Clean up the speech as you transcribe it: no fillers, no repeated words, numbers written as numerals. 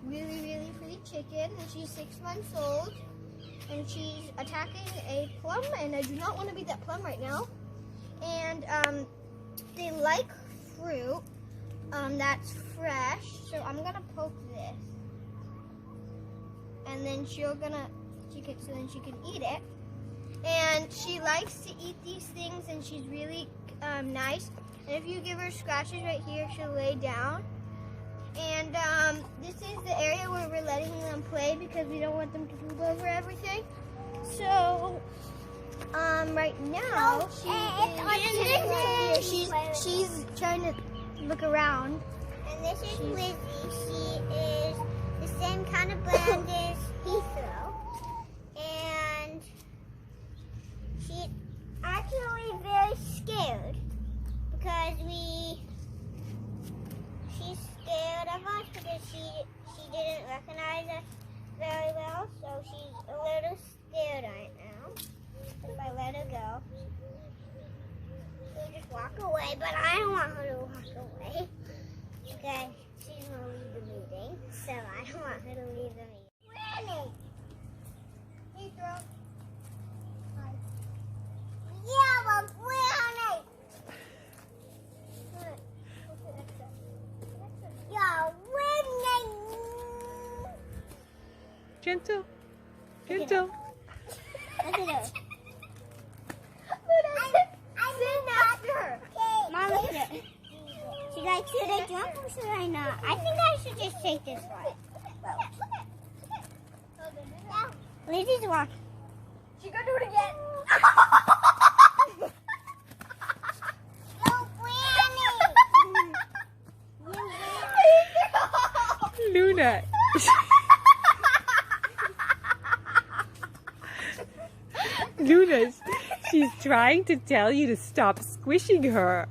really, really pretty chicken, and she's 6 months old, and she's attacking a plum, and I do not want to be that plum right now. And they like fruit that's fresh, so I'm gonna poke this, and then she can eat it. And she likes to eat these things, and she's really nice. And if you give her scratches right here, she'll lay down. And this is the area where we're letting them play because we don't want them to poop over everything. So right now she's trying to look around. And this is Lizzie. She is the same kind of brand as Heathrow. And she's actually very scared because she's scared of us because she didn't recognize us very well, so she's a little scared right now. If I let her go, she'll just walk away, but I don't want her to walk away. Okay, she's gonna leave the meeting, so I don't want her to leave the meeting. Granny! Heathrow. Hi. Yeah, but Granny! Yeah, Granny! Gentle. Gentle. Look at her. Sit next to her. Mom, look at her. She's like, should I jump or should I not? I think I should just take this one. Lizzie's walking. She's gonna do it again. Luna. Luna, she's trying to tell you to stop squishing her.